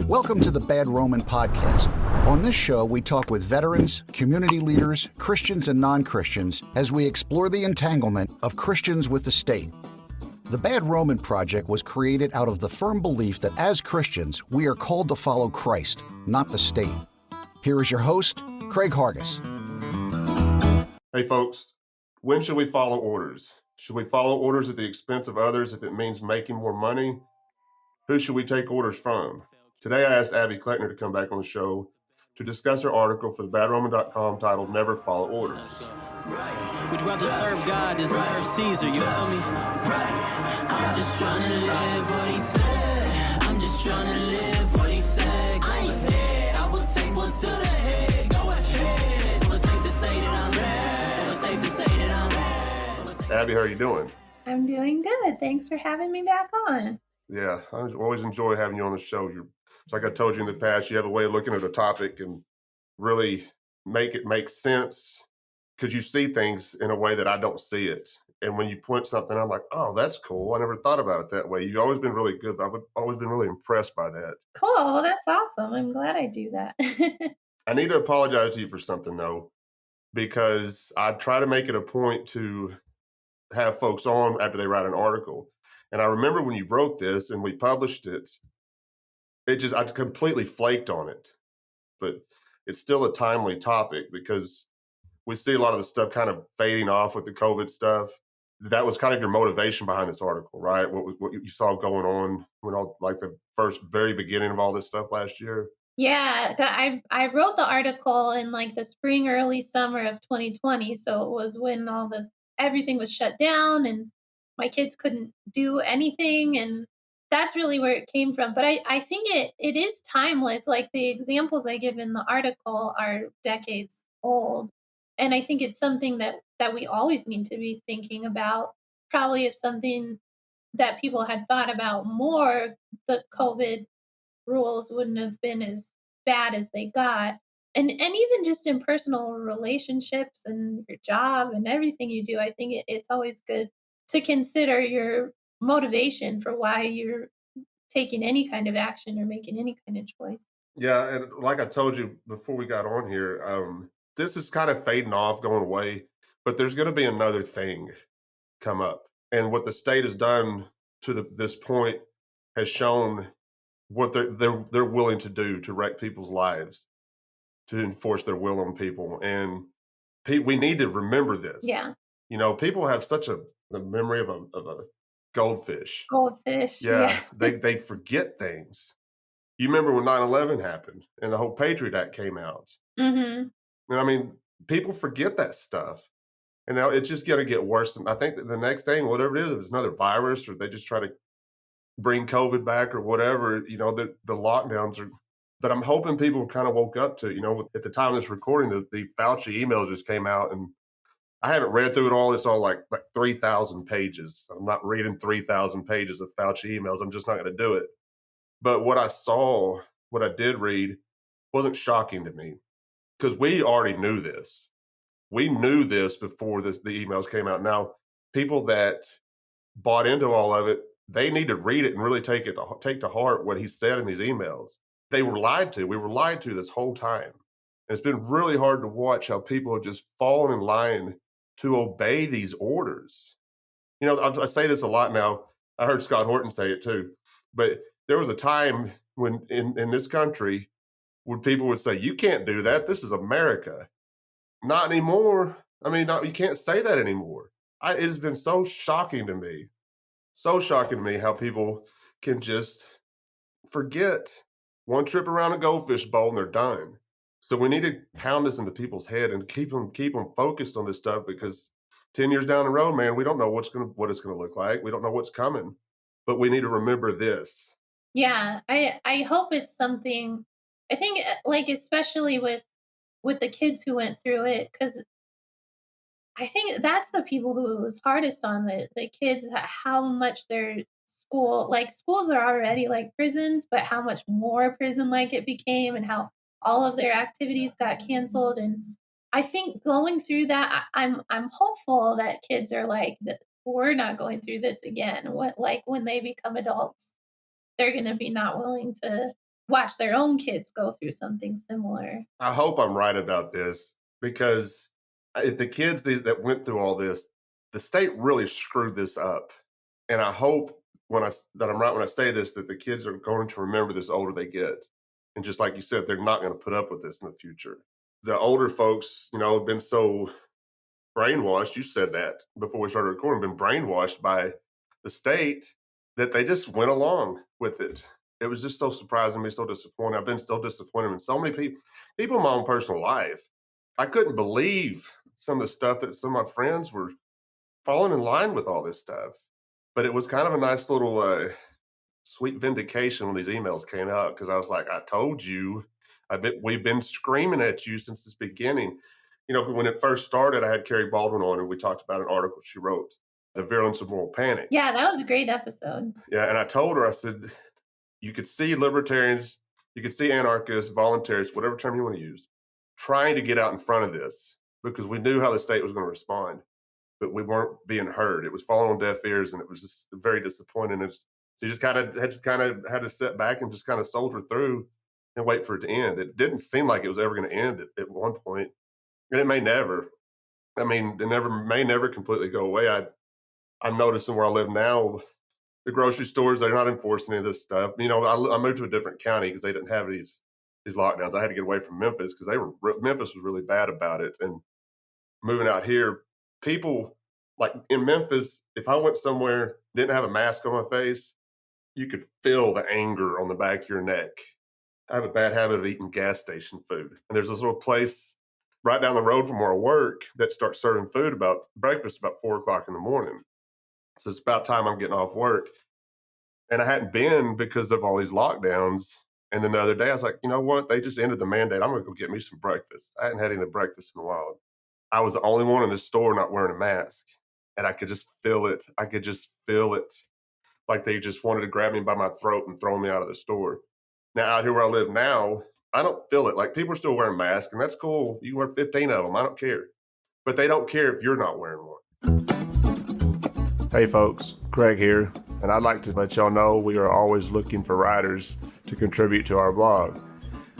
Welcome to the Bad Roman Podcast. On this show, we talk with veterans, community leaders, Christians and non-Christians as we explore the entanglement of Christians with the state. The Bad Roman Project was created out of the firm belief that as Christians, we are called to follow Christ, not the state. Here is your host, Craig Hargis. Hey folks, when should we follow orders? Should we follow orders at the expense of others if it means making more money? Who should we take orders from? Today I asked Abby Cleckner to come back on the show to discuss her article for thebadroman.com titled Never Follow Orders. Right. Would you rather serve God than serve Caesar, you feel me? Right. I'm just trying to live what he said. I'm just trying to live what he said. I ain't scared, I will take one to the head. Go ahead. So it's safe to say that I'm bad. So it's safe to say that I'm bad. Abby, how are you doing? I'm doing good. Thanks for having me back on. Yeah, I always enjoy having you on the show. It's like I told you in the past, you have a way of looking at a topic and really make it make sense because you see things in a way that I don't see it. And when you point something, I'm like, oh, that's cool. I never thought about it that way. You've always been really good. I've always been really impressed by that. Cool. Well, that's awesome. I'm glad I do that. I need to apologize to you for something, though, because I try to make it a point to have folks on after they write an article. And I remember when you wrote this and we published it, I completely flaked on it. But it's still a timely topic because we see a lot of the stuff kind of fading off with the COVID stuff. That was kind of your motivation behind this article, right? What you saw going on when like the very beginning of all this stuff last year. Yeah, I wrote the article in like the spring, early summer of 2020. So it was when everything was shut down and my kids couldn't do anything. And that's really where it came from. But I think it is timeless. Like the examples I give in the article are decades old. And I think it's something that we always need to be thinking about. Probably if something that people had thought about more, the COVID rules wouldn't have been as bad as they got. And even just in personal relationships and your job and everything you do, I think it's always good to consider your motivation for why you're taking any kind of action or making any kind of choice. Yeah, and like I told you before we got on here, this is kind of fading off, going away, but there's going to be another thing come up. And what the state has done to this point has shown what they're willing to do to wreck people's lives, to enforce their will on people. And we need to remember this. Yeah. You know, people have such the memory of a goldfish. Goldfish. Yeah. They forget things. You remember when 9/11 happened and the whole Patriot Act came out. Mm-hmm. And I mean, people forget that stuff. And now it's just going to get worse. And I think that the next thing, whatever it is, if it's another virus or they just try to bring COVID back or whatever, you know, the lockdowns are. But I'm hoping people kind of woke up to, you know, at the time of this recording, the Fauci email just came out and I haven't read through it all. It's all like 3,000 pages. I'm not reading 3,000 pages of Fauci emails. I'm just not going to do it. But what I did read wasn't shocking to me because we already knew this. We knew this before the emails came out. Now, people that bought into all of it, they need to read it and really take to heart what he said in these emails. They were lied to. We were lied to this whole time. And it's been really hard to watch how people have just fallen in line to obey these orders. You know, I say this a lot now. I heard Scott Horton say it too. But there was a time when in this country when people would say, you can't do that. This is America. Not anymore. I mean, you can't say that anymore. It has been so shocking to me how people can just forget one trip around a goldfish bowl and they're done. So we need to pound this into people's head and keep them focused on this stuff because 10 years down the road, man, we don't know what it's going to look like. We don't know what's coming, but we need to remember this. Yeah, I hope it's something. I think like especially with the kids who went through it, because I think that's the people who it was hardest on, the kids, how much their schools are already like prisons, but how much more prison like it became and how all of their activities got canceled. And I think going through that, I'm hopeful that kids are like, we're not going through this again. When they become adults. they're going to be not willing to watch their own kids go through something similar. I hope I'm right about this, because if the kids that went through all this, the state really screwed this up. And I hope that I'm right when I say this, that the kids are going to remember this older they get. And just like you said, they're not going to put up with this in the future. The older folks, have been so brainwashed. You said that before we started recording, been brainwashed by the state that they just went along with it. It was just so surprising me, so disappointed. I've been still disappointed in so many people in my own personal life. I couldn't believe some of the stuff that some of my friends were falling in line with all this stuff. But it was kind of a nice little sweet vindication when these emails came out, because I was like, I told you, we've been screaming at you since this beginning. When it first started, I had Carrie Baldwin on, and we talked about an article she wrote, The Virulence of Moral Panic. Yeah, that was a great episode. Yeah, and I told her, I said, you could see libertarians, you could see anarchists, voluntaries, whatever term you want to use, trying to get out in front of this, because we knew how the state was going to respond, but we weren't being heard. It was falling on deaf ears, and it was just very disappointing. So you just kind of had to sit back and just kind of soldier through and wait for it to end. It didn't seem like it was ever going to end at one point, and it may never. I mean, may never completely go away. I'm noticing where I live now, the grocery stores, they're not enforcing any of this stuff. I moved to a different county because they didn't have these lockdowns. I had to get away from Memphis because Memphis was really bad about it. And moving out here, people like in Memphis, if I went somewhere, didn't have a mask on my face, you could feel the anger on the back of your neck. I have a bad habit of eating gas station food. And there's this little place right down the road from where I work that starts serving food breakfast about 4:00 in the morning. So it's about time I'm getting off work. And I hadn't been because of all these lockdowns. And then the other day I was like, you know what? They just ended the mandate. I'm going to go get me some breakfast. I hadn't had any breakfast in a while. I was the only one in the store not wearing a mask. And I could just feel it. I could just feel it. Like they just wanted to grab me by my throat and throw me out of the store. Now, out here where I live now, I don't feel it. Like people are still wearing masks, and that's cool. You wear 15 of them. I don't care. But they don't care if you're not wearing one. Hey folks, Craig here, and I'd like to let y'all know we are always looking for writers to contribute to our blog.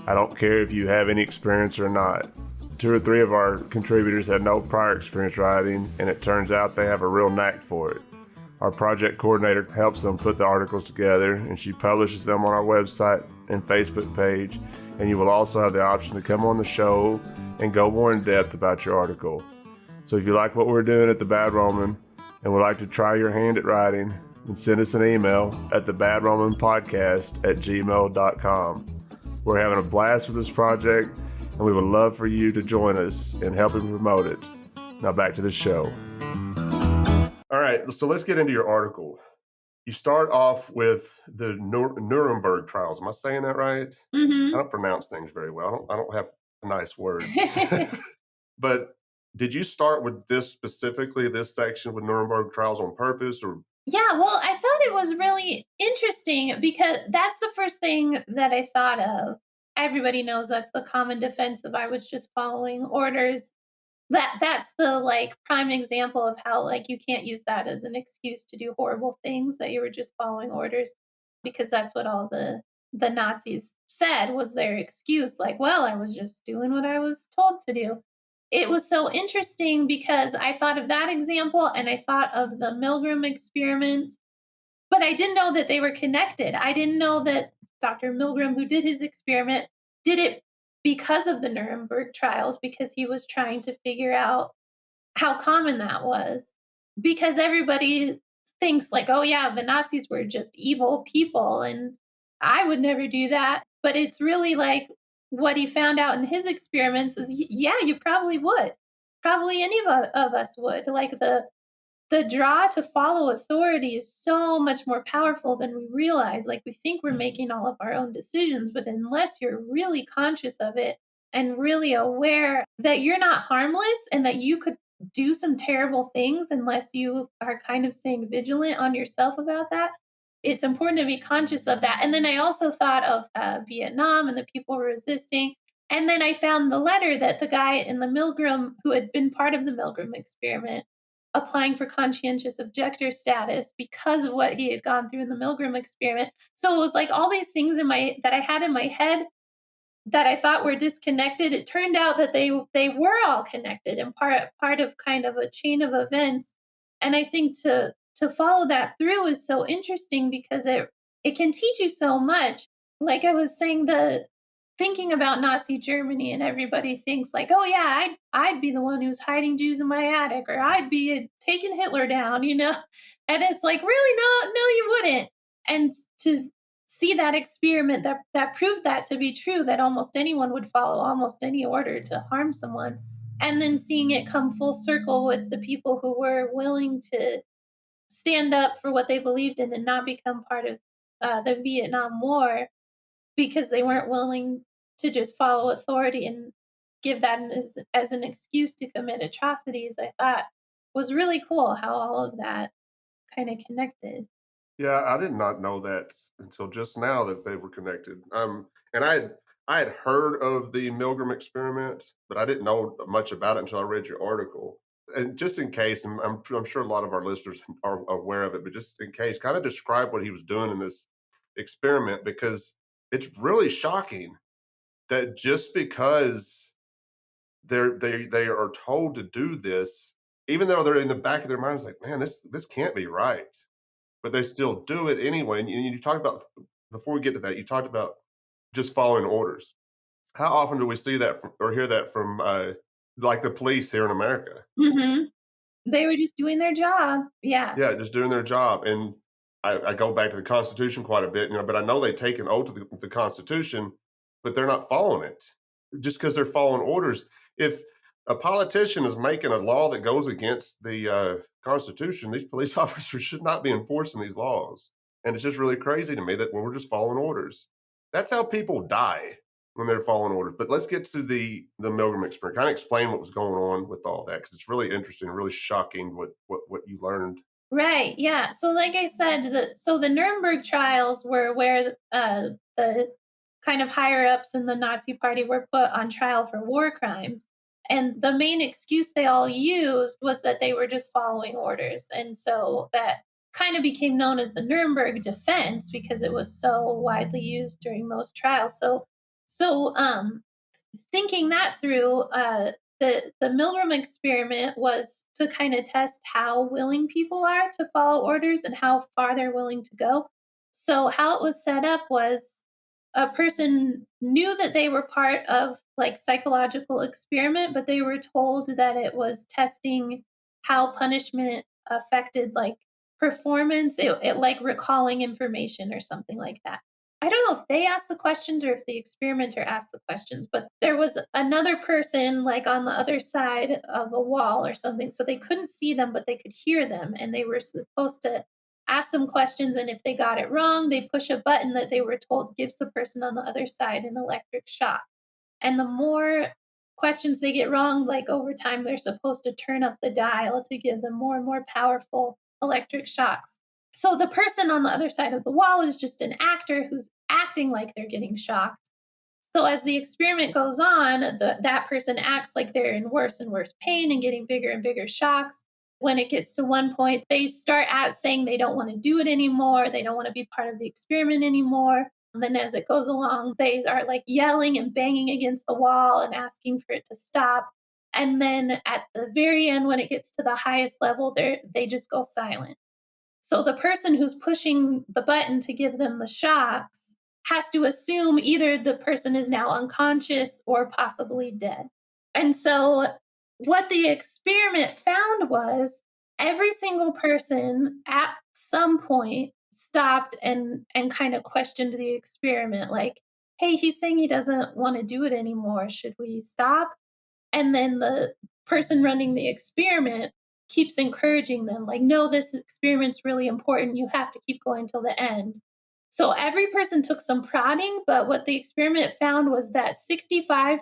I don't care if you have any experience or not. 2 or 3 of our contributors had no prior experience writing, and it turns out they have a real knack for it. Our project coordinator helps them put the articles together, and she publishes them on our website and Facebook page, and you will also have the option to come on the show and go more in depth about your article. So if you like what we're doing at The Bad Roman and would like to try your hand at writing, then send us an email at thebadromanpodcast@gmail.com. We're having a blast with this project, and we would love for you to join us in helping promote it. Now back to the show. All right, so let's get into your article. You start off with the Nuremberg Trials. Am I saying that right? Mm-hmm. I don't pronounce things very well. I don't have nice words. But did you start with this specifically, this section with Nuremberg Trials on purpose, or? Yeah, well, I thought it was really interesting because that's the first thing that I thought of. Everybody knows that's the common defense of I was just following orders. That's the prime example of how you can't use that as an excuse to do horrible things, that you were just following orders, because that's what all the Nazis said was their excuse. Well, I was just doing what I was told to do. It was so interesting because I thought of that example and I thought of the Milgram Experiment, but I didn't know that they were connected. I didn't know that Dr. Milgram, who did his experiment, did it because of the Nuremberg Trials, because he was trying to figure out how common that was. Because everybody thinks oh yeah, the Nazis were just evil people and I would never do that. But it's really what he found out in his experiments is, yeah, you probably would. Probably any of us would. The draw to follow authority is so much more powerful than we realize. We think we're making all of our own decisions, but unless you're really conscious of it and really aware that you're not harmless and that you could do some terrible things unless you are kind of staying vigilant on yourself about that, it's important to be conscious of that. And then I also thought of Vietnam and the people resisting. And then I found the letter that the guy in the Milgram, who had been part of the Milgram Experiment, applying for conscientious objector status because of what he had gone through in the Milgram experiment. So it was like all these things that I had in my head that I thought were disconnected. It turned out that they were all connected and part of kind of a chain of events. And I think to follow that through is so interesting because it can teach you so much. Like I was saying, thinking about Nazi Germany, and everybody thinks like, oh yeah, I'd be the one who's hiding Jews in my attic, or I'd be taking Hitler down, And it's like, really, no, you wouldn't. And to see that experiment that proved that to be true, that almost anyone would follow almost any order to harm someone, and then seeing it come full circle with the people who were willing to stand up for what they believed in and not become part of the Vietnam War because they weren't willing to just follow authority and give that as an excuse to commit atrocities, I thought was really cool how all of that kind of connected. Yeah, I did not know that until just now that they were connected. And I had heard of the Milgram experiment, but I didn't know much about it until I read your article. And just in case, and I'm sure a lot of our listeners are aware of it, but just in case, kind of describe what he was doing in this experiment, because it's really shocking that just because they are told to do this, even though they're in the back of their minds like, man, this can't be right, but they still do it anyway. And you talked about, before we get to that, you talked about just following orders. How often do we see that or hear that from like the police here in America? Mm-hmm. They were just doing their job. Yeah. Yeah, just doing their job. And I go back to the Constitution quite a bit, but I know they take an oath to the Constitution, but they're not following it just because they're following orders. If a politician is making a law that goes against the Constitution, these police officers should not be enforcing these laws. And it's just really crazy to me that when we're just following orders, that's how people die, when they're following orders. But let's get to the Milgram experiment. Kind of explain what was going on with all that, because it's really interesting, really shocking what you learned. Right. Yeah. So, like I said, the Nuremberg Trials were where the kind of higher ups in the Nazi Party were put on trial for war crimes. And the main excuse they all used was that they were just following orders. And so that kind of became known as the Nuremberg defense because it was so widely used during those trials. So thinking that through, the Milgram experiment was to kind of test how willing people are to follow orders and how far they're willing to go. So how it was set up was a person knew that they were part of like psychological experiment, but they were told that it was testing how punishment affected like performance, it like recalling information or something like that. I don't know if they asked the questions or if the experimenter asked the questions, but there was another person like on the other side of a wall or something. So they couldn't see them, but they could hear them. And they were supposed to ask them questions. And if they got it wrong, they push a button that they were told gives the person on the other side an electric shock. And the more questions they get wrong, like over time, they're supposed to turn up the dial to give them more and more powerful electric shocks. So the person on the other side of the wall is just an actor who's acting like they're getting shocked. So as the experiment goes on, that person acts like they're in worse and worse pain and getting bigger and bigger shocks. When it gets to one point, they start saying they don't want to do it anymore. They don't want to be part of the experiment anymore. And then as it goes along, they are like yelling and banging against the wall and asking for it to stop. And then at the very end, when it gets to the highest level, they just go silent. So the person who's pushing the button to give them the shocks has to assume either the person is now unconscious or possibly dead. And so what the experiment found was every single person at some point stopped and kind of questioned the experiment, like, hey, he's saying he doesn't want to do it anymore. Should we stop? And then the person running the experiment keeps encouraging them, like, no, this experiment's really important. You have to keep going till the end. So every person took some prodding, but what the experiment found was that 65%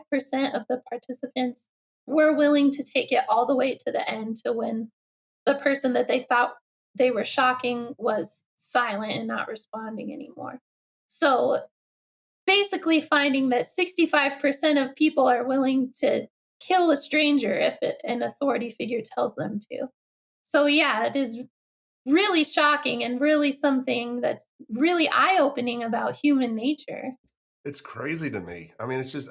of the participants were willing to take it all the way to the end, to when the person that they thought they were shocking was silent and not responding anymore. So basically finding that 65% of people are willing to kill a stranger if an authority figure tells them to. So yeah, it is really shocking and really something that's really eye-opening about human nature. It's crazy to me. I mean, it's just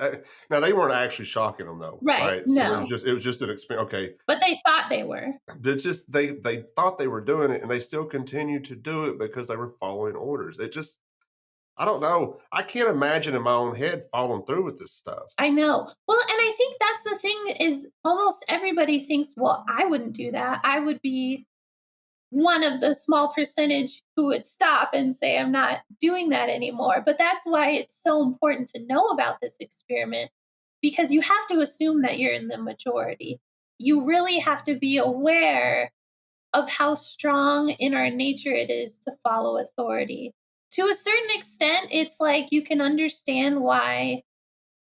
now they weren't actually shocking them though, Right, right? So no. it was just an experience. Okay, But they thought they were. it's just they thought they were doing it, and they still continued to do it because they were following orders. It just I don't know. I can't imagine in my own head following through with this stuff. I know. Well, and I think that's the thing is almost everybody thinks, well, I wouldn't do that. I would be one of the small percentage who would stop and say, I'm not doing that anymore. But that's why it's so important to know about this experiment because you have to assume that you're in the majority. You really have to be aware of how strong in our nature it is to follow authority. To a certain extent, it's like you can understand why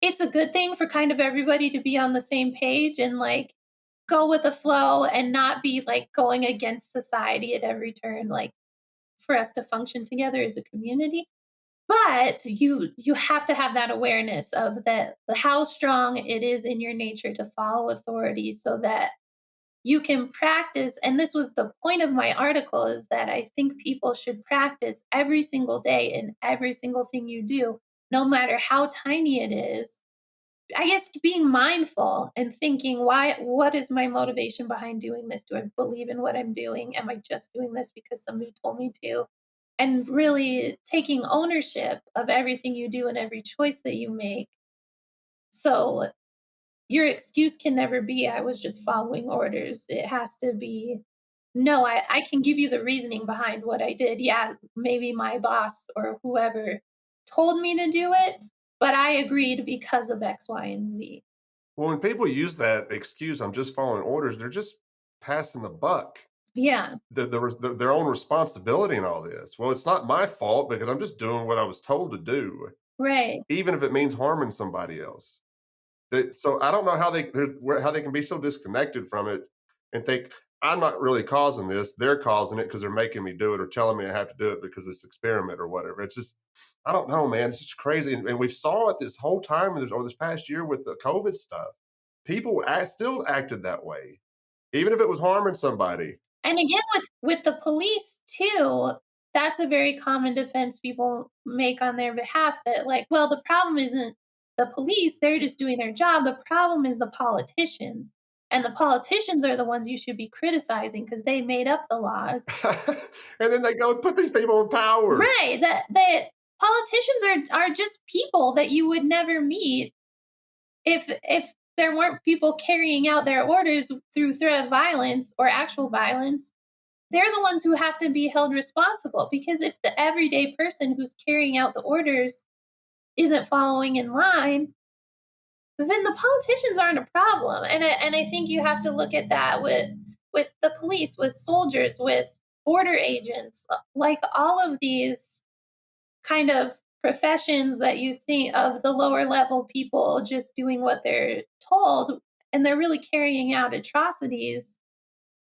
it's a good thing for kind of everybody to be on the same page and like go with the flow and not be like going against society at every turn, like for us to function together as a community. But you have to have that awareness of that how strong it is in your nature to follow authority so that you can practice. And this was the point of my article, is that I think people should practice every single day in every single thing you do, no matter how tiny it is. I guess being mindful and thinking, what is my motivation behind doing this? Do I believe in what I'm doing? Am I just doing this because somebody told me to? And really taking ownership of everything you do and every choice that you make. So your excuse can never be, I was just following orders. It has to be, no, I can give you the reasoning behind what I did. Yeah, maybe my boss or whoever told me to do it, but I agreed because of X, Y, and Z. Well, when people use that excuse, I'm just following orders, they're just passing the buck. Yeah, Their own responsibility in all this. Well, it's not my fault because I'm just doing what I was told to do, right. even if it means harming somebody else. So I don't know how they can be so disconnected from it and think I'm not really causing this. They're causing it because they're making me do it or telling me I have to do it because this experiment or whatever. It's just I don't know, man. It's just crazy, and we saw it this whole time over this past year with the COVID stuff. People still acted that way, even if it was harming somebody. And again, with the police too, that's a very common defense people make on their behalf that, like, well, the problem isn't the police, they're just doing their job. The problem is the politicians. And the politicians are the ones you should be criticizing because they made up the laws. And then they go and put these people in power. Right. That politicians are just people that you would never meet if there weren't people carrying out their orders through threat of violence or actual violence. They're the ones who have to be held responsible because if the everyday person who's carrying out the orders isn't following in line, then the politicians aren't a problem. And I think you have to look at that with the police, with soldiers, with border agents, like all of these kind of professions that you think of the lower level people just doing what they're told and they're really carrying out atrocities.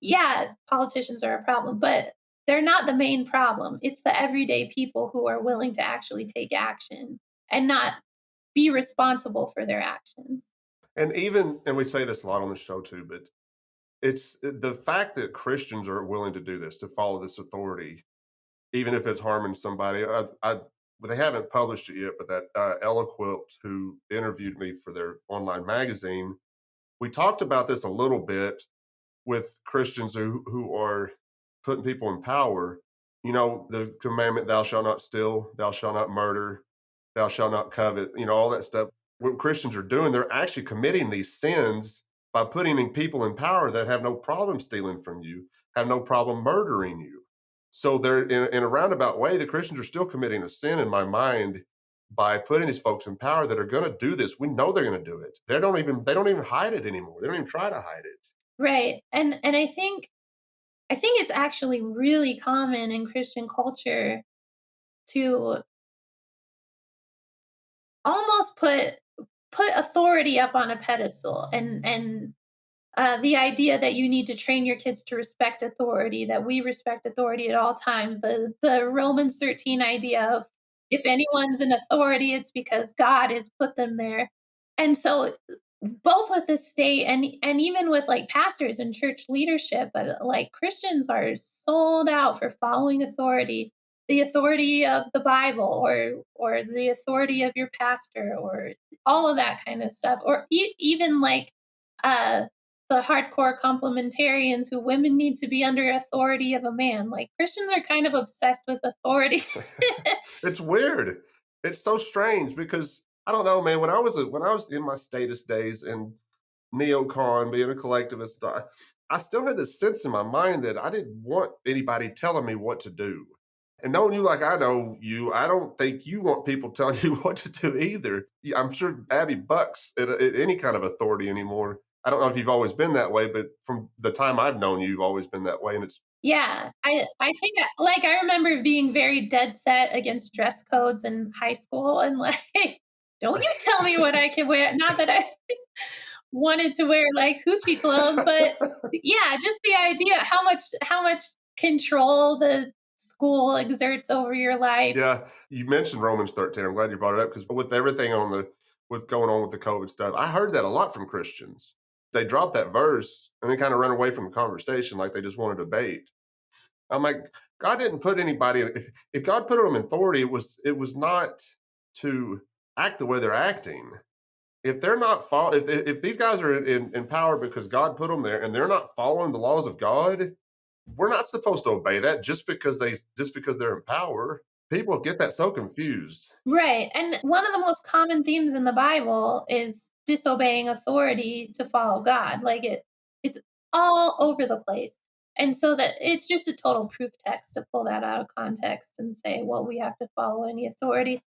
Yeah, politicians are a problem, but they're not the main problem. It's the everyday people who are willing to actually take action and not be responsible for their actions. And we say this a lot on the show too, but it's the fact that Christians are willing to do this, to follow this authority, even if it's harming somebody. But they haven't published it yet, but that Eloquilt who interviewed me for their online magazine, we talked about this a little bit with Christians who are putting people in power. You know, the commandment, thou shalt not steal, thou shalt not murder, thou shalt not covet, all that stuff. What Christians are doing, they're actually committing these sins by putting in people in power that have no problem stealing from you, have no problem murdering you. So they're in a roundabout way, the Christians are still committing a sin in my mind by putting these folks in power that are going to do this. We know they're going to do it. They don't even hide it anymore. They don't even try to hide it. Right. And I think it's actually really common in Christian culture to almost put authority up on a pedestal and the idea that you need to train your kids to respect authority, that we respect authority at all times, the Romans 13 idea of if anyone's in authority, it's because God has put them there. And so both with the state and even with like pastors and church leadership, but like Christians are sold out for following authority, the authority of the Bible, or the authority of your pastor, or all of that kind of stuff, or even like uh the hardcore complementarians who women need to be under authority of a man. Like Christians are kind of obsessed with authority. It's weird. It's so strange because I don't know, man. When I was in my status days and neocon, being a collectivist, I still had this sense in my mind that I didn't want anybody telling me what to do. And knowing you like I know you, I don't think you want people telling you what to do either. I'm sure Abby bucks at any kind of authority anymore. I don't know if you've always been that way, but from the time I've known you, you've always been that way, and it's Yeah, I think like I remember being very dead set against dress codes in high school and like, don't you tell me what I can wear. Not that I wanted to wear like hoochie clothes, but yeah, just the idea how much control the school exerts over your life. Yeah, you mentioned Romans 13. I'm glad you brought it up because with everything with going on with the COVID stuff, I heard that a lot from Christians. They dropped that verse and then kind of run away from the conversation like they just want to debate. I'm like, God didn't put anybody if God put them in authority, it was not to act the way they're acting. If they're not if these guys are in power because God put them there and they're not following the laws of God, we're not supposed to obey that just because they're in power. People get that so confused. Right. And one of the most common themes in the Bible is disobeying authority to follow God. Like it's all over the place. And so that it's just a total proof text to pull that out of context and say, well, we have to follow any authority.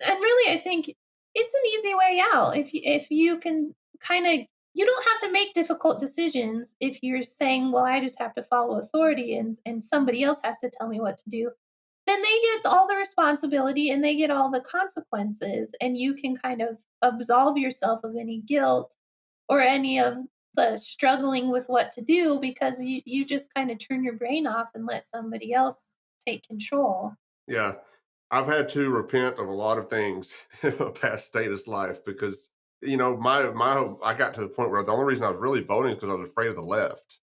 And really, I think it's an easy way out. If you can kind of, you don't have to make difficult decisions if you're saying, well, I just have to follow authority and somebody else has to tell me what to do, then they get all the responsibility and they get all the consequences, and you can kind of absolve yourself of any guilt or any of the struggling with what to do because you just kind of turn your brain off and let somebody else take control. Yeah. I've had to repent of a lot of things in my past status life because my I got to the point where the only reason I was really voting is because I was afraid of the left.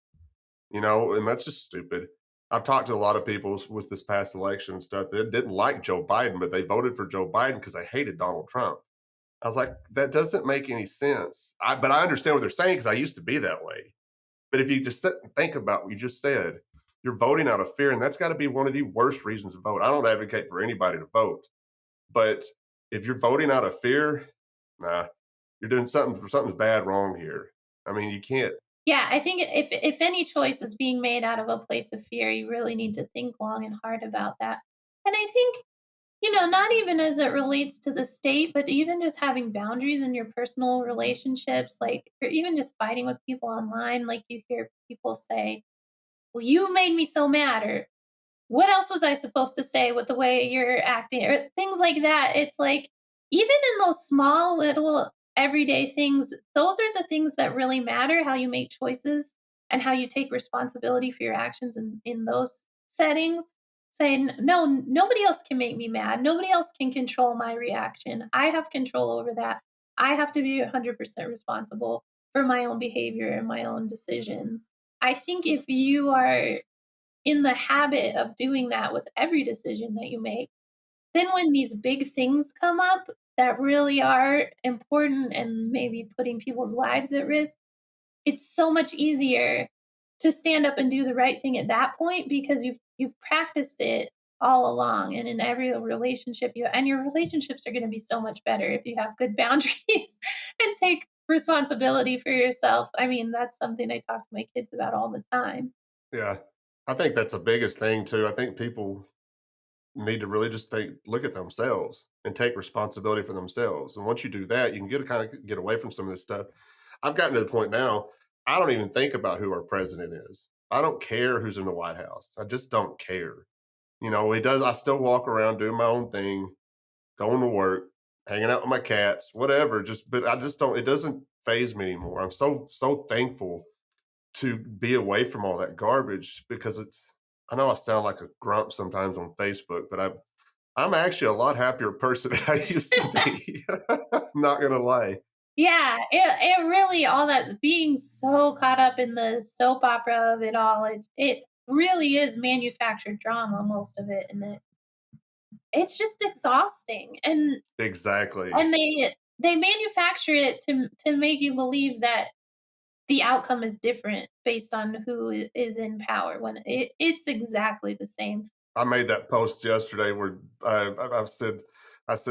And that's just stupid. I've talked to a lot of people with this past election and stuff that didn't like Joe Biden, but they voted for Joe Biden because they hated Donald Trump. I was like, that doesn't make any sense. But I understand what they're saying because I used to be that way. But if you just sit and think about what you just said, you're voting out of fear, and that's got to be one of the worst reasons to vote. I don't advocate for anybody to vote, but if you're voting out of fear, nah, you're doing something's bad wrong here. I mean, you can't. Yeah, I think if any choice is being made out of a place of fear, you really need to think long and hard about that. And I think, not even as it relates to the state, but even just having boundaries in your personal relationships, like, or even just fighting with people online, like you hear people say, well, you made me so mad, or what else was I supposed to say with the way you're acting, or things like that. It's like, even in those small little everyday things, those are the things that really matter, how you make choices and how you take responsibility for your actions in those settings. Saying, no, nobody else can make me mad. Nobody else can control my reaction. I have control over that. I have to be 100% responsible for my own behavior and my own decisions. I think if you are in the habit of doing that with every decision that you make, then when these big things come up that really are important and maybe putting people's lives at risk, it's so much easier to stand up and do the right thing at that point because you've practiced it all along, and in every relationship your relationships are going to be so much better if you have good boundaries and take responsibility for yourself. I mean, that's something I talk to my kids about all the time. Yeah, I think that's the biggest thing too. I think people need to really just look at themselves and take responsibility for themselves. And once you do that, you can get away from some of this stuff. I've gotten to the point now, I don't even think about who our president is. I don't care who's in the White House. I just don't care. He does. I still walk around doing my own thing, going to work, hanging out with my cats, whatever. But I just don't. It doesn't phase me anymore. I'm so thankful to be away from all that garbage because I know I sound like a grump sometimes on Facebook, but I'm actually a lot happier person than I used to be. Not gonna lie. Yeah, it really all that being so caught up in the soap opera of it all, it really is manufactured drama, most of it, and it's just exhausting, Exactly. and they manufacture it to make you believe that the outcome is different based on who is in power when it's exactly the same. I made that post yesterday where I said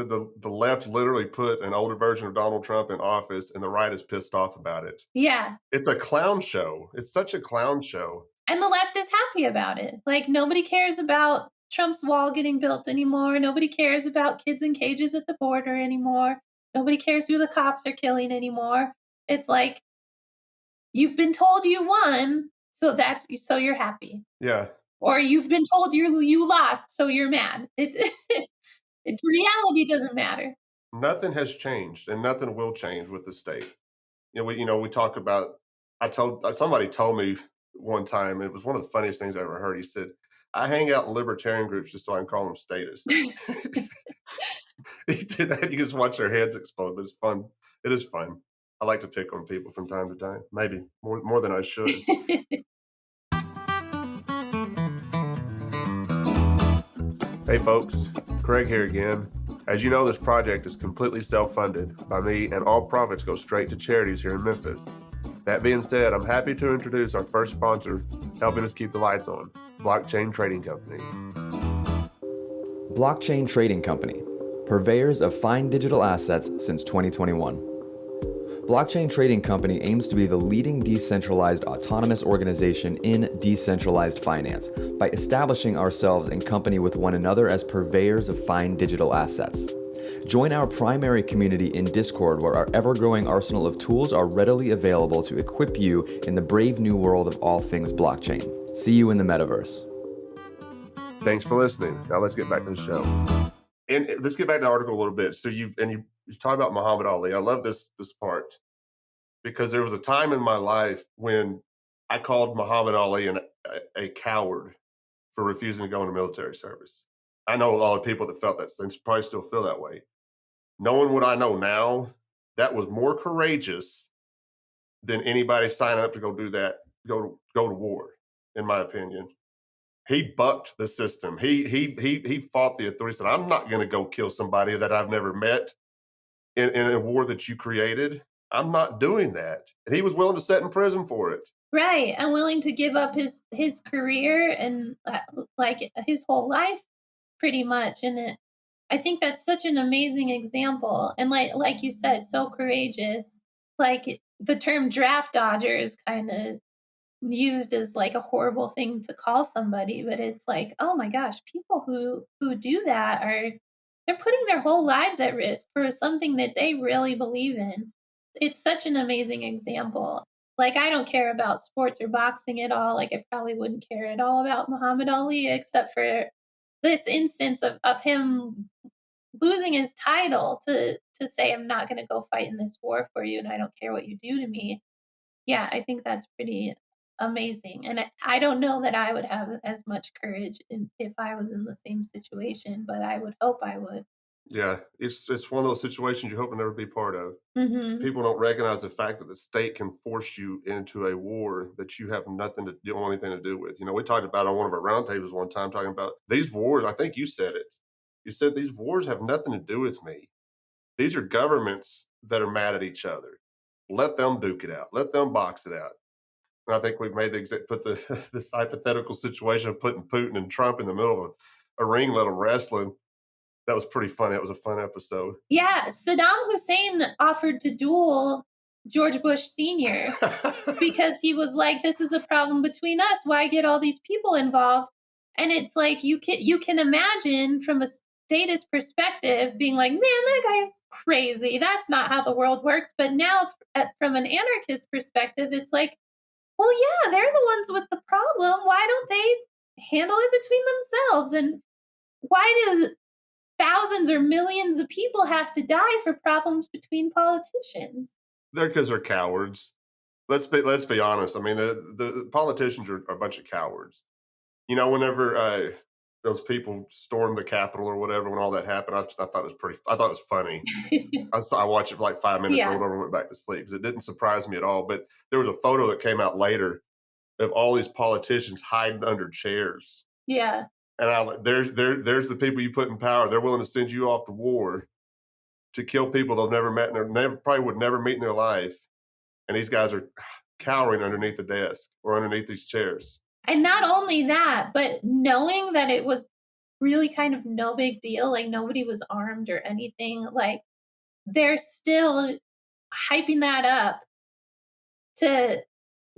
the left literally put an older version of Donald Trump in office, and the right is pissed off about it. Yeah. It's a clown show. It's such a clown show. And the left is happy about it. Like, nobody cares about Trump's wall getting built anymore. Nobody cares about kids in cages at the border anymore. Nobody cares who the cops are killing anymore. It's like, you've been told you won, so you're happy. Yeah. Or you've been told you lost, so you're mad. Reality doesn't matter. Nothing has changed, and nothing will change with the state. We talk about. Somebody told me one time, it was one of the funniest things I ever heard. He said, "I hang out in libertarian groups just so I can call them statists." You do that, you just watch their heads explode. But it's fun. It is fun. I like to pick on people from time to time, maybe more than I should. Hey folks, Craig here again. As you know, this project is completely self-funded by me, and all profits go straight to charities here in Memphis. That being said, I'm happy to introduce our first sponsor, helping us keep the lights on, Blockchain Trading Company. Blockchain Trading Company, purveyors of fine digital assets since 2021. Blockchain Trading Company aims to be the leading decentralized autonomous organization in decentralized finance by establishing ourselves in company with one another as purveyors of fine digital assets. Join our primary community in Discord, where our ever-growing arsenal of tools are readily available to equip you in the brave new world of all things blockchain. See you in the metaverse. Thanks for listening. Now let's get back to the show. And let's get back to the article a little bit. So you talk about Muhammad Ali. I love this part because there was a time in my life when I called Muhammad Ali a coward for refusing to go into military service. I know a lot of people that felt that, and probably still feel that way. Knowing what I know now, that was more courageous than anybody signing up to go do that, go to war, in my opinion. He bucked the system. He fought the authorities. Said, "I'm not going to go kill somebody that I've never met in a war that you created. I'm not doing that." And he was willing to sit in prison for it. Right, and willing to give up his career and like his whole life, pretty much. And I think that's such an amazing example. And like you said, so courageous. Like, the term draft dodger is kind of used as like a horrible thing to call somebody, but it's like, oh my gosh, people who do that they're putting their whole lives at risk for something that they really believe in. It's such an amazing example. Like, I don't care about sports or boxing at all. Like, I probably wouldn't care at all about Muhammad Ali, except for this instance of him losing his title to say, I'm not going to go fight in this war for you, and I don't care what you do to me. Yeah, I think that's pretty amazing. And I don't know that I would have as much courage if I was in the same situation, but I would hope I would. Yeah, it's one of those situations you hope to never be part of. Hmm. People don't recognize the fact that the state can force you into a war that you have don't want anything to do with. We talked about on one of our roundtables one time, talking about these wars. I think you said it. You said these wars have nothing to do with me. These are governments that are mad at each other. Let them duke it out. Let them box it out. And I think we've made put this hypothetical situation of putting Putin and Trump in the middle of a ring, let them wrestling. That was pretty funny. It was a fun episode. Yeah, Saddam Hussein offered to duel George Bush Sr. because he was like, this is a problem between us. Why get all these people involved? And it's like, you can imagine from a statist perspective being like, man, that guy's crazy. That's not how the world works. But now from an anarchist perspective, it's like, well, yeah, they're the ones with the problem. Why don't they handle it between themselves? And why do thousands or millions of people have to die for problems between politicians? They're because they're cowards. Let's be honest. I mean, the politicians are a bunch of cowards. Whenever those people stormed the Capitol or whatever when all that happened. I thought it was funny. I watched it for like 5 minutes, rolled Yeah. over, and went back to sleep because it didn't surprise me at all. But there was a photo that came out later of all these politicians hiding under chairs. Yeah. And there's the people you put in power. They're willing to send you off to war to kill people they've never met probably would never meet in their life. And these guys are cowering underneath the desk or underneath these chairs. And not only that, but knowing that it was really kind of no big deal, like nobody was armed or anything, like they're still hyping that up to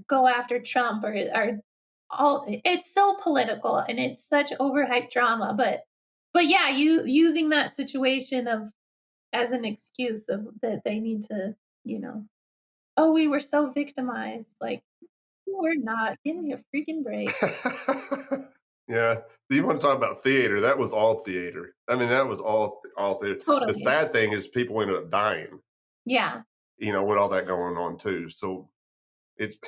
go after Trump or all. It's so political and it's such overhyped drama, but yeah, you using that situation of as an excuse of that they need to, oh, we were so victimized. Like, we're not. Give me a freaking break. Yeah. You want to talk about theater? That was all theater. I mean, that was all theater. Totally. The sad thing is people ended up dying, Yeah. with all that going on too. So it's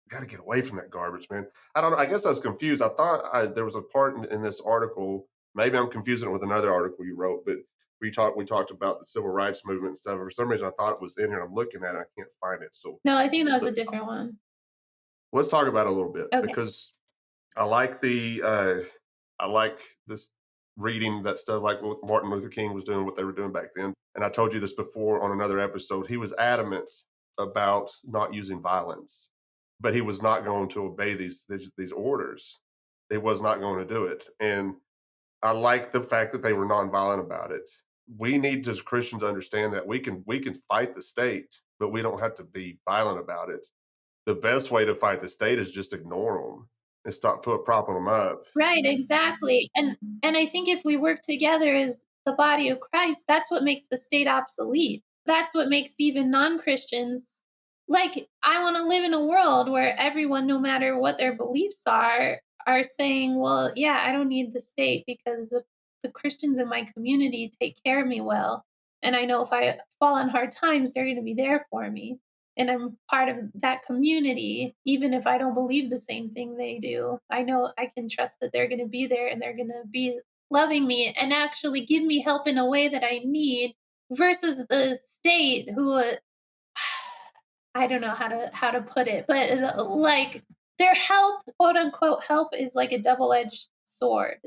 got to get away from that garbage, man. I don't know. I guess I was confused. I thought there was a part in this article. Maybe I'm confusing it with another article you wrote, but we talked about the civil rights movement and stuff. For some reason, I thought it was in here. I'm looking at it. I can't find it. So No, I think that was a different one. let's talk about it a little bit Okay. because I like I like this reading that stuff, like what Martin Luther King was doing, what they were doing back then. And I told you this before on another episode. He was adamant about not using violence, but he was not going to obey these orders. He was not going to do it. And I like the fact that they were nonviolent about it. We need as Christians to understand that we can fight the state, but we don't have to be violent about it. The best way to fight the state is just ignore them and stop propping them up. Right, exactly. And I think if we work together as the body of Christ, that's what makes the state obsolete. That's what makes even non-Christians, like, I want to live in a world where everyone, no matter what their beliefs are saying, well, yeah, I don't need the state because the Christians in my community take care of me well. And I know if I fall on hard times, they're going to be there for me. And I'm part of that community, even if I don't believe the same thing they do. I know I can trust that they're going to be there and they're going to be loving me and actually give me help in a way that I need versus the state who, I don't know how to put it, but like their help, quote unquote, help is like a double-edged sword.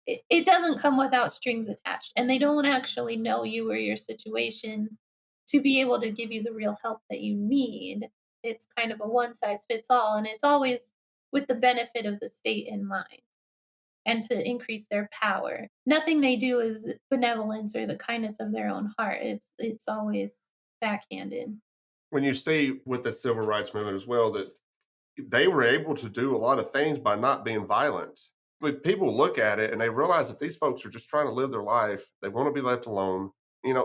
It doesn't come without strings attached, and they don't actually know you or your situation to be able to give you the real help that you need. It's kind of a one size fits all, and it's always with the benefit of the state in mind and to increase their power. Nothing they do is benevolence or the kindness of their own heart. It's always backhanded. When you see with the civil rights movement as well, that they were able to do a lot of things by not being violent. But people look at it and they realize that these folks are just trying to live their life. They want to be left alone.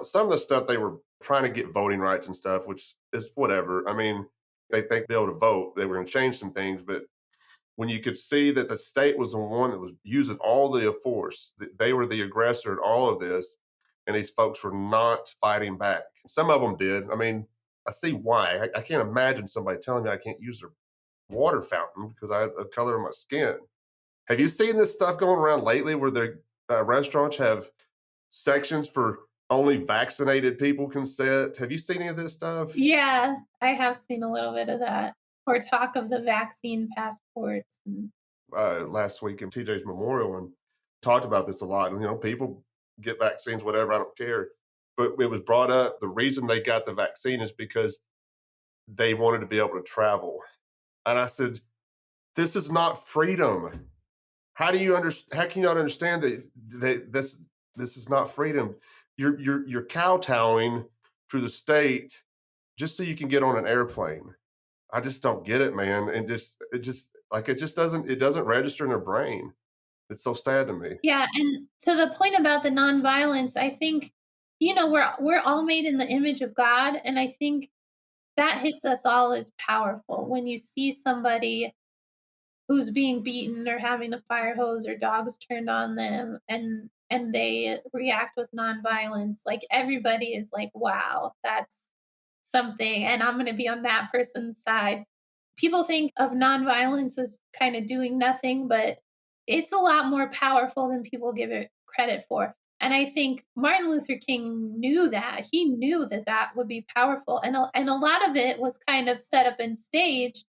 Some of the stuff they were trying to get voting rights and stuff, which is whatever. I mean, they think they'll be able to vote. They were going to change some things. But when you could see that the state was the one that was using all the force, that they were the aggressor in all of this, and these folks were not fighting back. Some of them did. I mean, I see why. I can't imagine somebody telling me I can't use their water fountain because I have a color in my skin. Have you seen this stuff going around lately where the restaurants have sections for only vaccinated people can sit? Have you seen any of this stuff? Yeah, I have seen a little bit of that. Or talk of the vaccine passports. Last week in TJ's memorial and talked about this a lot. And, people get vaccines, whatever, I don't care. But it was brought up, the reason they got the vaccine is because they wanted to be able to travel. And I said, this is not freedom. How can you not understand that this is not freedom? You're kowtowing to the state just so you can get on an airplane. I just don't get it, man. And it doesn't register in their brain. It's so sad to me. Yeah, and to the point about the nonviolence, I think, we're all made in the image of God, and I think that hits us all as powerful when you see somebody who's being beaten or having a fire hose or dogs turned on them and they react with nonviolence. Like everybody is like, wow, that's something, and I'm going to be on that person's side. People think of nonviolence as kind of doing nothing, but it's a lot more powerful than people give it credit for. And I think Martin Luther King knew that. He knew that that would be powerful. And a lot of it was kind of set up and staged.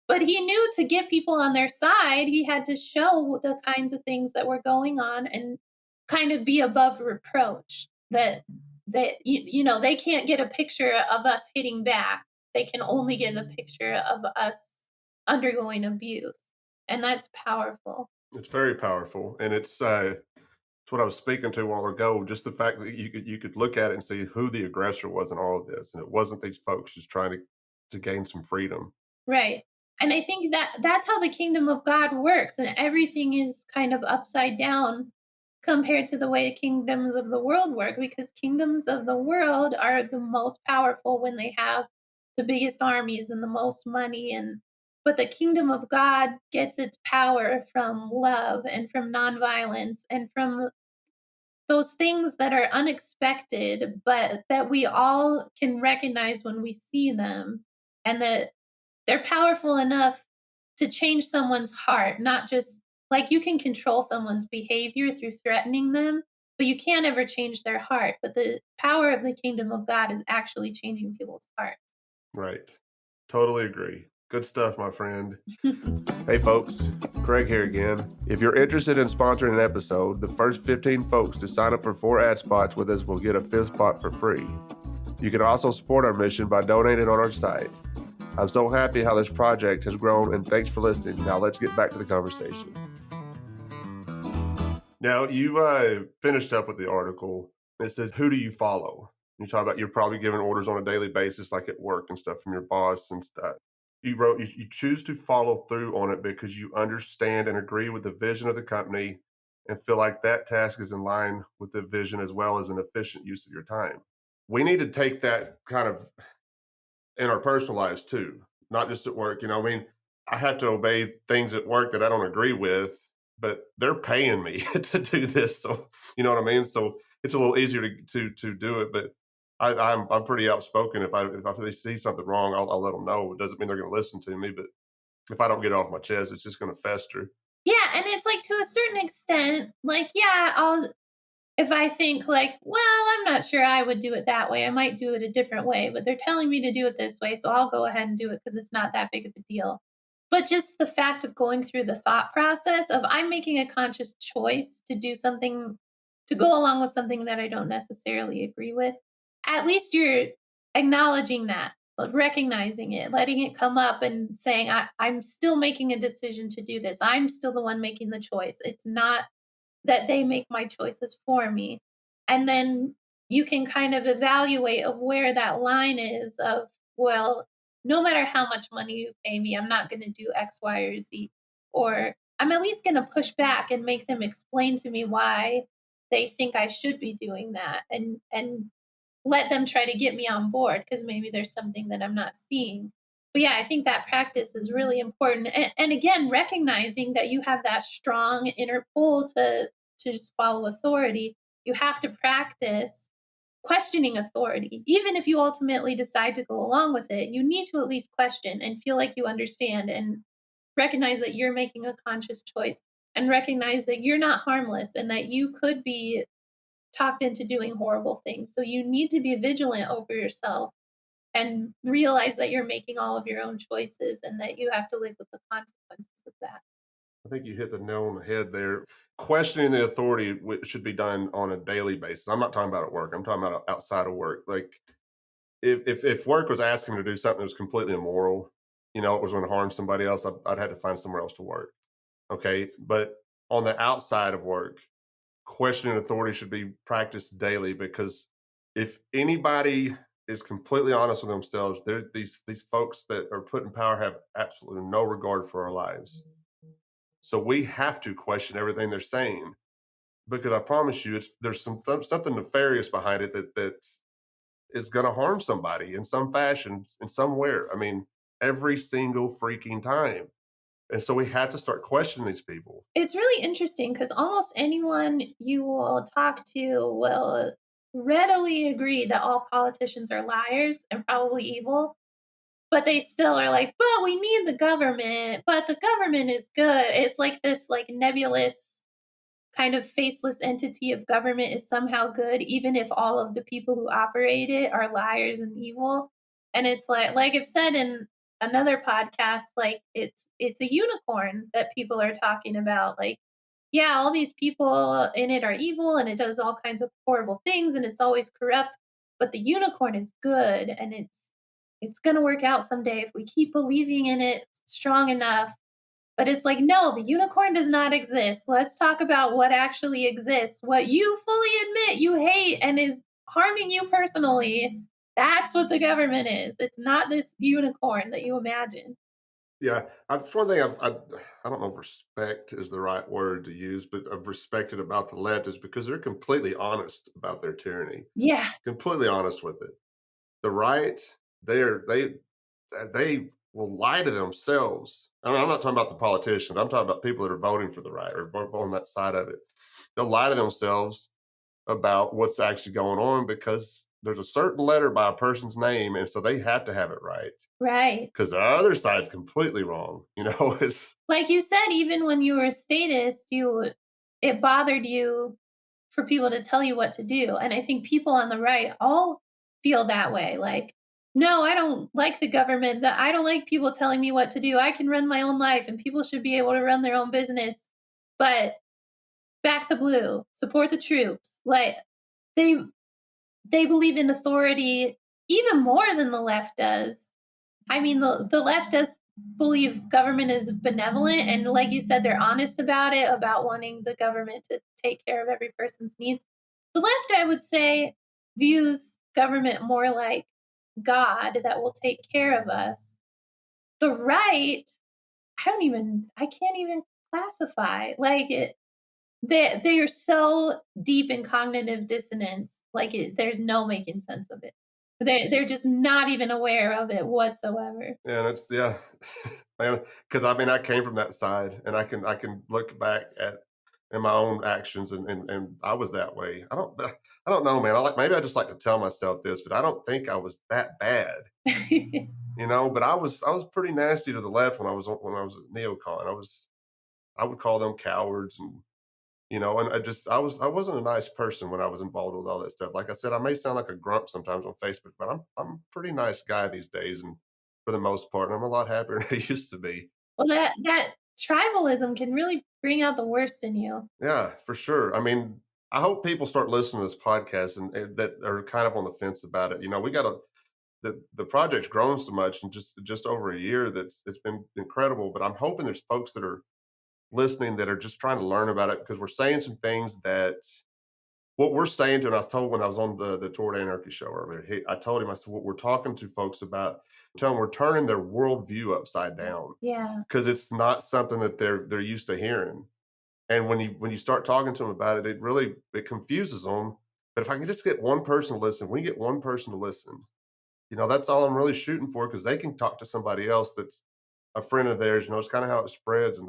But he knew to get people on their side, he had to show the kinds of things that were going on and kind of be above reproach. That they can't get a picture of us hitting back. They can only get a picture of us undergoing abuse. And that's powerful. It's very powerful, and it's what I was speaking to a while ago. Just the fact that you could look at it and see who the aggressor was in all of this, and it wasn't these folks just trying to gain some freedom. Right. And I think that that's how the kingdom of God works, and everything is kind of upside down compared to the way kingdoms of the world work, because kingdoms of the world are the most powerful when they have the biggest armies and the most money. And but the kingdom of God gets its power from love and from nonviolence and from those things that are unexpected, but that we all can recognize when we see them, and that they're powerful enough to change someone's heart, not just like you can control someone's behavior through threatening them, but you can't ever change their heart. But the power of the kingdom of God is actually changing people's hearts. Right. Totally agree. Good stuff, my friend. Hey, folks. Craig here again. If you're interested in sponsoring an episode, the first 15 folks to sign up for 4 ad spots with us will get a 5th spot for free. You can also support our mission by donating on our site. I'm so happy how this project has grown, and thanks for listening. Now let's get back to the conversation. Now, you finished up with the article. It says, who do you follow? You talk about you're probably giving orders on a daily basis, like at work and stuff from your boss and stuff. You wrote, you choose to follow through on it because you understand and agree with the vision of the company and feel like that task is in line with the vision as well as an efficient use of your time. We need to take that kind of in our personal lives too, not just at work. I mean, I have to obey things at work that I don't agree with, but they're paying me to do this. So, you know what I mean? So it's a little easier to do it, but I'm pretty outspoken. If I see something wrong, I'll let them know. It doesn't mean they're going to listen to me, but if I don't get it off my chest, it's just going to fester. Yeah, and it's like to a certain extent, like, yeah, if I think like, well, I'm not sure I would do it that way. I might do it a different way, but they're telling me to do it this way, so I'll go ahead and do it because it's not that big of a deal. But just the fact of going through the thought process of I'm making a conscious choice to do something, to go along with something that I don't necessarily agree with, at least you're acknowledging that, recognizing it, letting it come up and saying, I'm still making a decision to do this. I'm still the one making the choice. It's not that they make my choices for me. And then you can kind of evaluate of where that line is of, well, no matter how much money you pay me, I'm not going to do X, Y, or Z. Or I'm at least going to push back and make them explain to me why they think I should be doing that, and let them try to get me on board because maybe there's something that I'm not seeing. But yeah, I think that practice is really important. And again, recognizing that you have that strong inner pull to just follow authority, you have to practice questioning authority. Even if you ultimately decide to go along with it, you need to at least question and feel like you understand and recognize that you're making a conscious choice and recognize that you're not harmless and that you could be talked into doing horrible things. So you need to be vigilant over yourself and realize that you're making all of your own choices and that you have to live with the consequences of that. I think you hit the nail on the head there. Questioning the authority should be done on a daily basis. I'm not talking about at work. I'm talking about outside of work. Like if work was asking me to do something that was completely immoral, it was going to harm somebody else, I'd have to find somewhere else to work. Okay. But on the outside of work, questioning authority should be practiced daily, because if anybody is completely honest with themselves, these folks that are put in power have absolutely no regard for our lives. So we have to question everything they're saying, because I promise you, there's something nefarious behind it that is going to harm somebody in some fashion, in somewhere. I mean, every single freaking time. And so we have to start questioning these people. It's really interesting because almost anyone you will talk to will readily agree that all politicians are liars and probably evil. but they still are like, but we need the government, but the government is good. It's like this like nebulous kind of faceless entity of government is somehow good, even if all of the people who operate it are liars and evil. And it's like I've said in another podcast, like it's a unicorn that people are talking about. Like, yeah, all these people in it are evil and it does all kinds of horrible things and it's always corrupt, but the unicorn is good and it's gonna work out someday if we keep believing in it strong enough. But it's like, no, the unicorn does not exist. Let's talk about what actually exists, what you fully admit you hate and is harming you personally. That's what the government is. It's not this unicorn that you imagine. Yeah, that's one thing I don't know if respect is the right word to use, but I've respected about the left is because they're completely honest about their tyranny, Yeah, completely honest with it. The right, they will lie to themselves. And I'm not talking about the politicians. I'm talking about people that are voting for the right or on that side of it. They'll lie to themselves about what's actually going on because there's a certain letter by a person's name, and so they have to have it right right. because the other side's completely wrong. It's Like you said, even when you were a statist, it bothered you for people to tell you what to do. And I think people on the right all feel that way. Like, no, I don't like the government. That I don't like people telling me what to do. I can run my own life and people should be able to run their own business. But back the blue, support the troops. Like they they believe in authority even more than the left does. I mean, the left does believe government is benevolent. And like you said, they're honest about it, about wanting the government to take care of every person's needs. The left, I would say, views government more like God that will take care of us. The right, I can't even classify. Like they are so deep in cognitive dissonance, like there's no making sense of it. They're just not even aware of it whatsoever. and it's yeah, man. Because I mean, I came from that side, and I can look back at in my own actions, and I was that way. I don't know, man. Maybe I just like to tell myself this, but I don't think I was that bad. But I was pretty nasty to the left when I was a neocon. I would call them cowards and I wasn't a nice person when I was involved with all that stuff. Like I said, I may sound like a grump sometimes on Facebook, but I'm a pretty nice guy these days and for the most part, and I'm a lot happier than I used to be. Well, that tribalism can really bring out the worst in you. Yeah, for sure. I mean, I hope people start listening to this podcast and that are kind of on the fence about it. We got the project's grown so much in just over a year that's it's been incredible. But I'm hoping there's folks that are listening that are just trying to learn about it because we're saying some things that what we're saying to, and I was told when I was on the Toward Anarchy show earlier, I told him, I said, what we're talking to folks about, tell them we're turning their worldview upside down Yeah. because it's not something that they're used to hearing. And when you start talking to them about it, it confuses them. But if I can just get one person to listen, we get one person to listen, that's all I'm really shooting for because they can talk to somebody else that's a friend of theirs. It's kind of how it spreads. And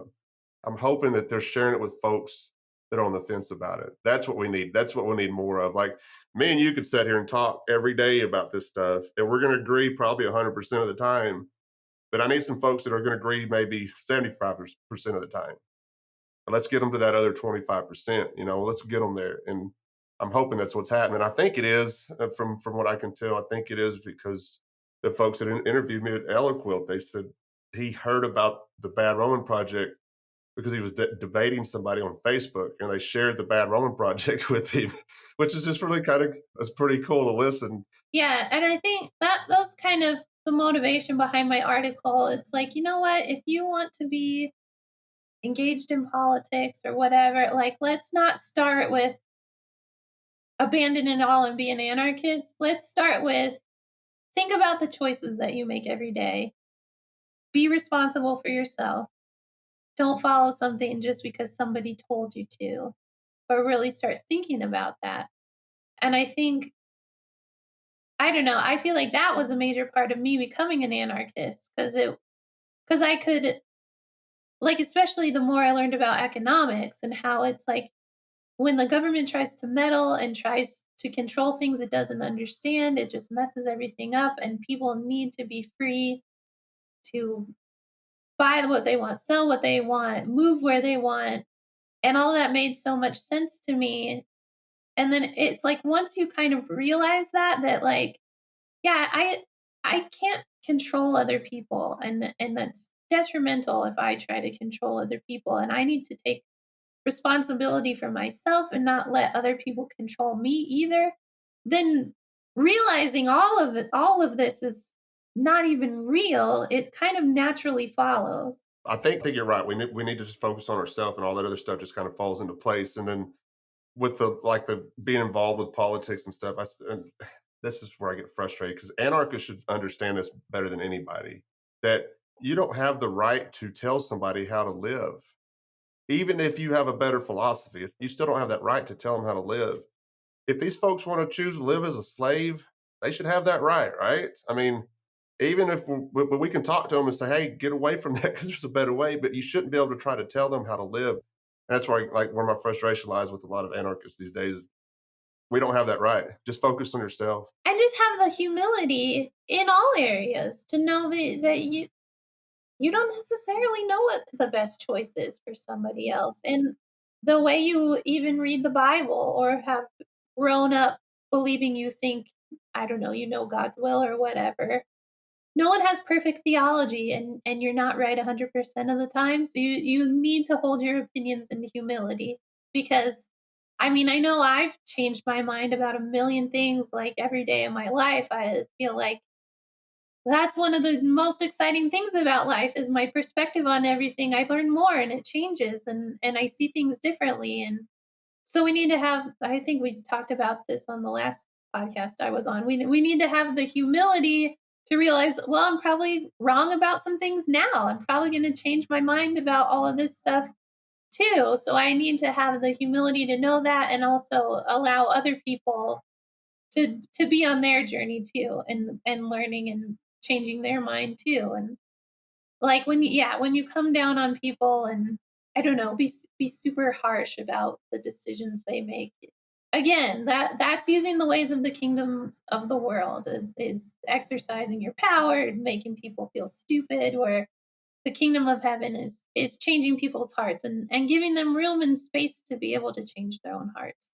I'm hoping that they're sharing it with folks that are on the fence about it. That's what we need. That's what we need more of. Like me and you could sit here and talk every day about this stuff, and we're going to agree probably 100% of the time. But I need some folks that are going to agree maybe 75% of the time. And let's get them to that other 25%. Let's get them there. And I'm hoping that's what's happening. I think it is from what I can tell. I think it is because the folks that interviewed me at Eloquilt, they said he heard about the Bad Roman Project because he was debating somebody on Facebook, and they shared the Bad Roman Project with him, which is just really it's pretty cool to listen. Yeah, and I think that was kind of the motivation behind my article. It's like, you know what, if you want to be engaged in politics or whatever, like let's not start with abandon it all and be an anarchist. Let's start with think about the choices that you make every day. Be responsible for yourself. Don't follow something just because somebody told you to, but really start thinking about that. And I think, I don't know, I feel like that was a major part of me becoming an anarchist because I could, like, especially the more I learned about economics and how it's like when the government tries to meddle and tries to control things it doesn't understand, it just messes everything up, and people need to be free to buy what they want, sell what they want, move where they want. And all that made so much sense to me. And then it's like once you kind of realize that like, yeah, I can't control other people, and that's detrimental if I try to control other people, and I need to take responsibility for myself and not let other people control me either. Then realizing all of this is not even real, it kind of naturally follows. I think you're right. We need to just focus on ourselves, and all that other stuff just kind of falls into place. And then with the being involved with politics and stuff, and this is where I get frustrated because anarchists should understand this better than anybody. That you don't have the right to tell somebody how to live. Even if you have a better philosophy, you still don't have that right to tell them how to live. If these folks want to choose to live as a slave, they should have that right? I mean, even if we can talk to them and say, "Hey, get away from that because there's a better way," but you shouldn't be able to try to tell them how to live. And that's where my frustration lies with a lot of anarchists these days. We don't have that right. Just focus on yourself. And just have the humility in all areas to know that you don't necessarily know what the best choice is for somebody else. And the way you even read the Bible or have grown up believing you think, I don't know, you know God's will or whatever. No one has perfect theology, and you're not right 100% of the time. So you need to hold your opinions in humility, because I mean, I know I've changed my mind about a million things like every day of my life. I feel like that's one of the most exciting things about life is my perspective on everything. I learn more and it changes, and I see things differently. And so we need to have, I think we talked about this on the last podcast I was on. We need to have the humility to realize, well, I'm probably wrong about some things now. I'm probably going to change my mind about all of this stuff too. So I need to have the humility to know that, and also allow other people to be on their journey too, and learning and changing their mind too. And like when you come down on people and I don't know, be super harsh about the decisions they make. Again, that's using the ways of the kingdoms of the world, is exercising your power and making people feel stupid, where the kingdom of heaven is changing people's hearts and giving them room and space to be able to change their own hearts.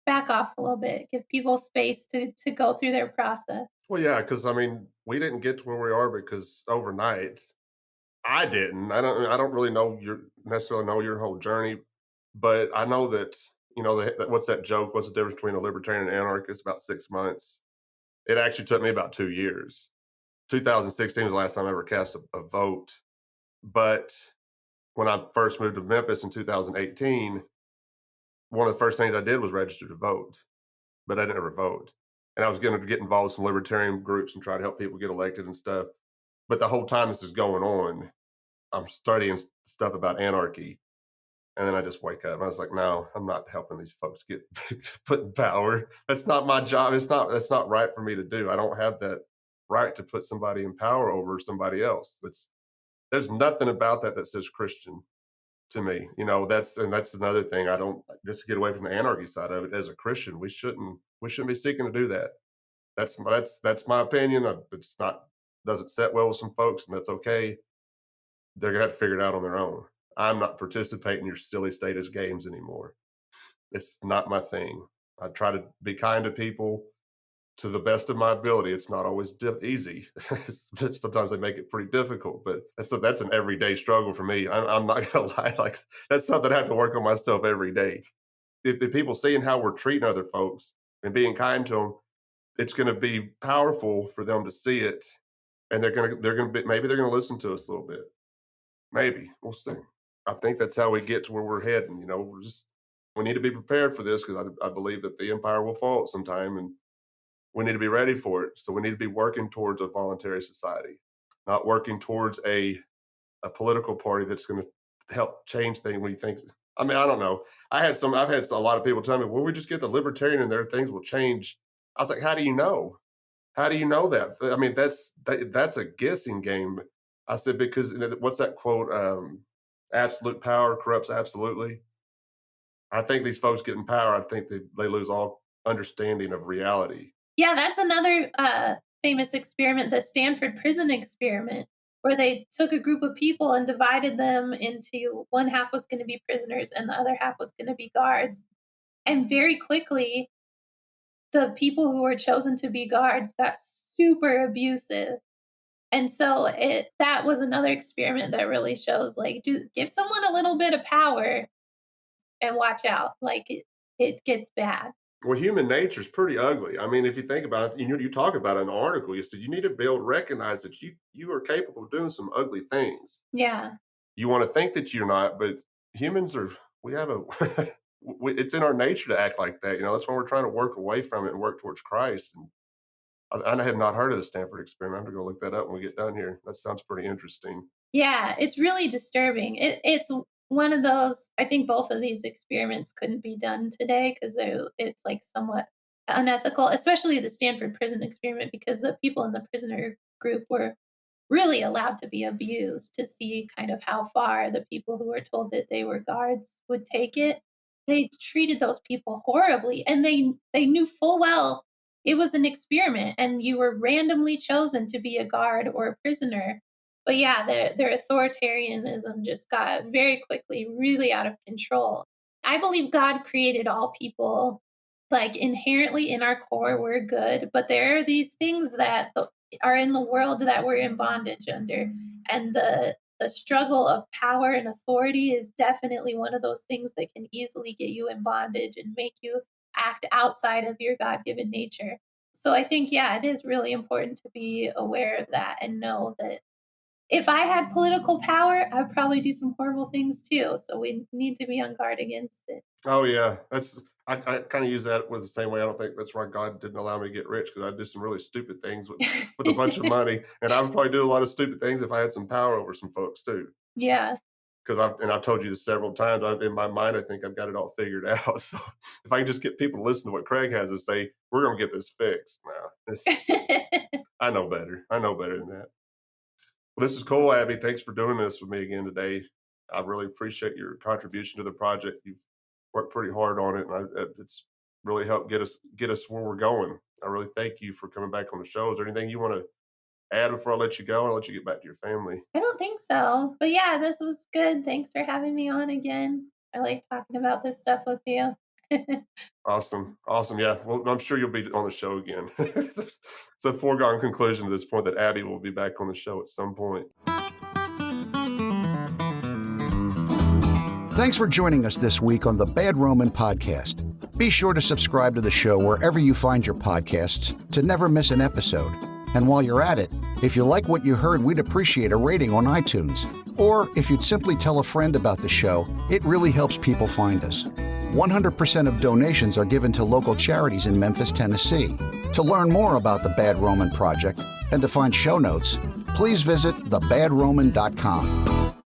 Back off a little bit, give people space to go through their process. Well, yeah, because I mean, we didn't get to where we are because overnight. I didn't. I don't really necessarily know your whole journey, but I know that what's that joke? What's the difference between a libertarian and anarchist? About 6 months. It actually took me about 2 years. 2016 was the last time I ever cast a vote. But when I first moved to Memphis in 2018, one of the first things I did was register to vote, but I didn't ever vote. And I was going to get involved with some libertarian groups and try to help people get elected and stuff. But the whole time this is going on, I'm studying stuff about anarchy. And then I just wake up and I was like, no, I'm not helping these folks get put in power. That's not my job. That's not right for me to do. I don't have that right to put somebody in power over somebody else. There's nothing about that says Christian to me. That's another thing. I don't, just to get away from the anarchy side of it. As a Christian, we shouldn't be seeking to do that. That's my opinion. It's not, doesn't set well with some folks, and that's okay. They're gonna have to figure it out on their own. I'm not participating in your silly status games anymore. It's not my thing. I try to be kind to people to the best of my ability. It's not always easy. Sometimes they make it pretty difficult, but that's an everyday struggle for me. I'm not gonna lie. Like, that's something I have to work on myself every day. If people seeing how we're treating other folks and being kind to them, it's going to be powerful for them to see it, and they're going to be, maybe they're going to listen to us a little bit. Maybe we'll see. I think that's how we get to where we're heading. We need to be prepared for this, because I believe that the empire will fall at some time, and we need to be ready for it. So we need to be working towards a voluntary society, not working towards a political party that's going to help change things. When you think, I mean, I don't know. I've had a lot of people tell me, well, we just get the libertarian in there, things will change. I was like, how do you know? How do you know that? I mean, that's a guessing game. I said, because what's that quote? Absolute power corrupts absolutely. I think these folks get in power, I think they lose all understanding of reality. Yeah, that's another famous experiment, the Stanford prison experiment. where they took a group of people and divided them into one half was going to be prisoners and the other half was going to be guards. And very quickly, the people who were chosen to be guards got super abusive. And so that was another experiment that really shows, like, give someone a little bit of power and watch out. Like, it gets bad. Well, human nature is pretty ugly. I mean, if you think about it, you talk about it in the article, you said you need to be able to recognize that you are capable of doing some ugly things. Yeah. You want to think that you're not, but humans are, it's in our nature to act like that. That's why we're trying to work away from it and work towards Christ. And I had not heard of the Stanford experiment. I'm going to go look that up when we get done here. That sounds pretty interesting. Yeah, it's really disturbing. It's one of those, I think both of these experiments couldn't be done today because it's like somewhat unethical, especially the Stanford prison experiment, because the people in the prisoner group were really allowed to be abused to see kind of how far the people who were told that they were guards would take it. They treated those people horribly, and they knew full well it was an experiment and you were randomly chosen to be a guard or a prisoner. But yeah, their authoritarianism just got very quickly really out of control. I believe God created all people, like, inherently in our core, we're good. But there are these things that are in the world that we're in bondage under. And the struggle of power and authority is definitely one of those things that can easily get you in bondage and make you act outside of your God-given nature. So I think, yeah, it is really important to be aware of that and know that if I had political power, I'd probably do some horrible things too. So we need to be on guard against it. Oh yeah, I kind of use that with the same way. I don't think that's why God didn't allow me to get rich, because I'd do some really stupid things with a bunch of money, and I would probably do a lot of stupid things if I had some power over some folks too. Yeah. Because I've told you this several times. In my mind, I think I've got it all figured out. So if I can just get people to listen to what Craig has to say, we're going to get this fixed. I know better. I know better than that. Well, this is cool, Abby. Thanks for doing this with me again today. I really appreciate your contribution to the project. You've worked pretty hard on it, and it's really helped get us where we're going. I really thank you for coming back on the show. Is there anything you want to add before I let you go? I'll let you get back to your family. I don't think so. But yeah, this was good. Thanks for having me on again. I like talking about this stuff with you. Awesome. Yeah. Well, I'm sure you'll be on the show again. It's a foregone conclusion at this point that Abby will be back on the show at some point. Thanks for joining us this week on the Bad Roman Podcast. Be sure to subscribe to the show wherever you find your podcasts to never miss an episode. And while you're at it, if you like what you heard, we'd appreciate a rating on iTunes. Or if you'd simply tell a friend about the show, it really helps people find us. 100% of donations are given to local charities in Memphis, Tennessee. To learn more about the Bad Roman Project and to find show notes, please visit thebadroman.com.